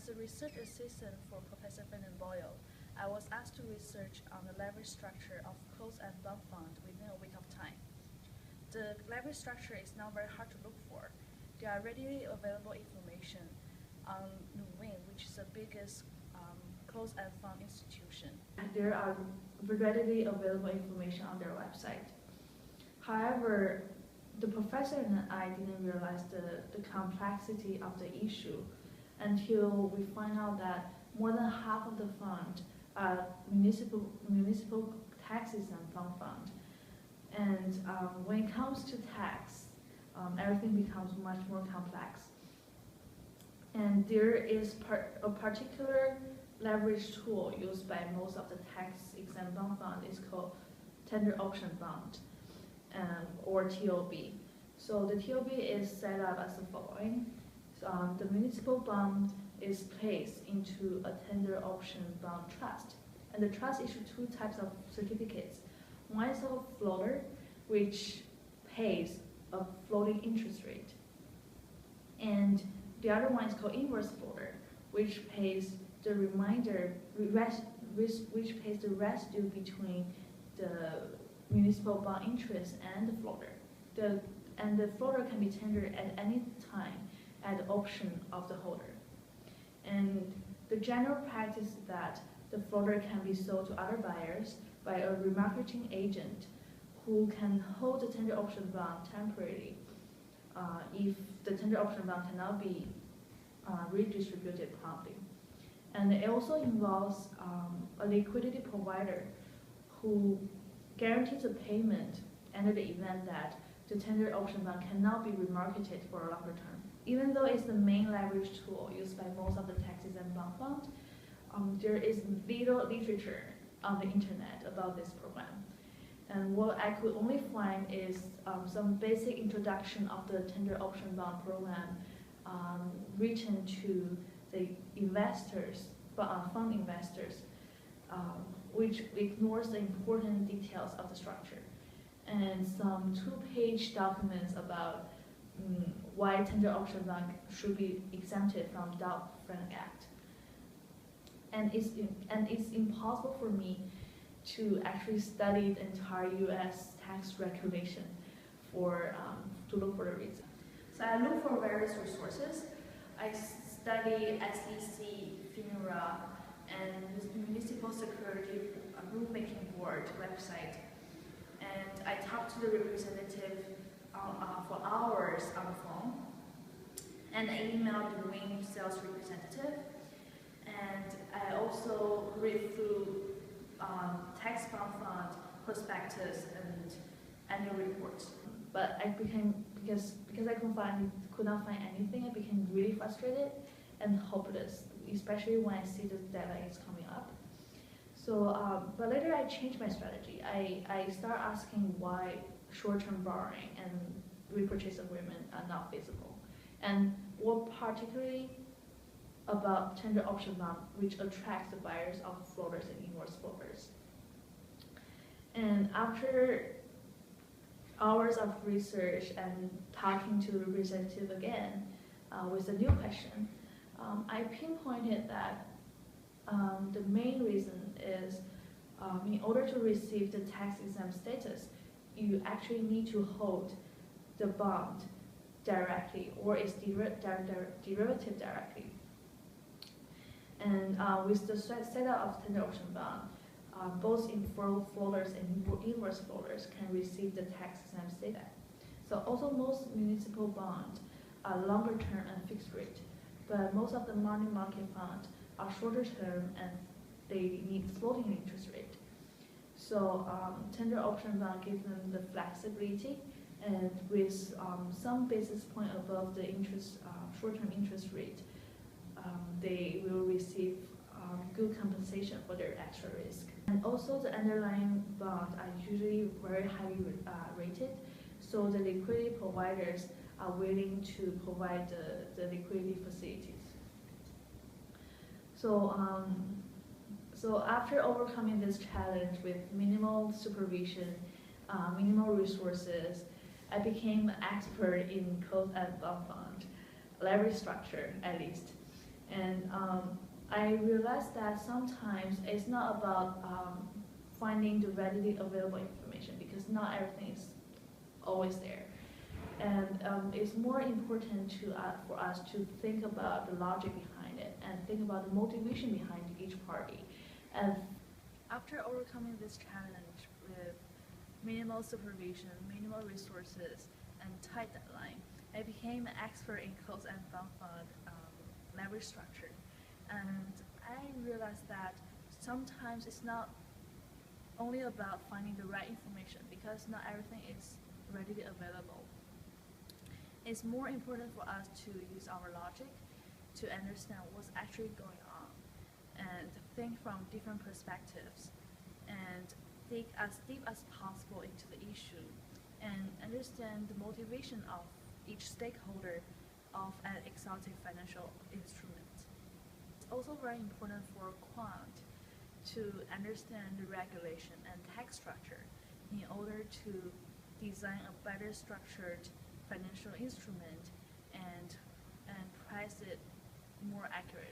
As a research assistant for Professor Ferdinand Boyle, I was asked to research on the leverage structure of closed-end bond fund within a week of time. The leverage structure is now very hard to look for. There are readily available information on ORIE, which is the biggest closed-end fund institution. There are readily available information on their website. However, the professor and I didn't realize the complexity of the issue until we find out that more than half of the fund are municipal tax-exempt fund. And when it comes to tax, everything becomes much more complex. And there is a particular leverage tool used by most of the tax-exempt bond fund is called tender option bond, or TOB. So the TOB is set up as the following. The municipal bond is placed into a tender option bond trust. And the trust issues two types of certificates. One is a floater, which pays a floating interest rate. And the other one is called inverse floater, which pays the which pays the residue between the municipal bond interest and the floater. And the floater can be tendered at any time at the option of the holder. And the general practice is that the floater can be sold to other buyers by a remarketing agent who can hold the tender option bond temporarily if the tender option bond cannot be redistributed promptly. And it also involves a liquidity provider who guarantees a payment under the event that the tender option bond cannot be remarketed for a longer term. Even though it's the main leverage tool used by most of the tax-exempt bond funds, there is little literature on the internet about this program. And what I could only find is some basic introduction of the tender option bond program written to the investors, fund investors, which ignores the important details of the structure. And some two-page documents about why tender option bond should be exempted from Dodd-Frank Act. And it's impossible for me to actually study the entire U.S. tax regulation to look for the reason. So I look for various resources. I study SEC, FINRA, and the Municipal Security Rulemaking Board website. And I talk to the representative for hours on the phone. And I emailed the ORIE sales representative. And I also read through tax bond fund prospectus and annual reports. But because I could not find anything, I became really frustrated and hopeless, especially when I see the deadline is coming up. So, but later I changed my strategy. I started asking why short-term borrowing and repurchase agreement are not feasible, and what particularly about tender option bond, which attracts the buyers of floaters and inverse floaters. And after hours of research and talking to the representative again with a new question, I pinpointed that the main reason is in order to receive the tax-exempt status, you actually need to hold the bond directly or its derivative directly. And with the setup of tender option bond, both floaters and inverse floaters can receive the tax-exempt status. So also most municipal bonds are longer term and fixed rate, but most of the money market funds are shorter term and they need floating interest rate. So tender option bond gives them the flexibility, and with some basis point above the short-term interest rate, they will receive good compensation for their extra risk. And also the underlying bonds are usually very highly rated, so the liquidity providers are willing to provide the liquidity facilities. So after overcoming this challenge with minimal supervision, minimal resources, I became an expert in closed-end bond fund, leverage structure at least. And I realized that sometimes it's not about finding the readily available information, because not everything is always there. And it's more important for us to think about the logic behind it and think about the motivation behind each party. And after overcoming this challenge with minimal supervision, minimal resources, and tight deadline, I became an expert in closed and bound leverage structure. And I realized that sometimes it's not only about finding the right information, because not everything is readily available. It's more important for us to use our logic to understand what's actually going on and think from different perspectives and dig as deep as possible into the issue and understand the motivation of each stakeholder of an exotic financial instrument. It's also very important for quant to understand the regulation and tax structure in order to design a better structured financial instrument and price it more accurately.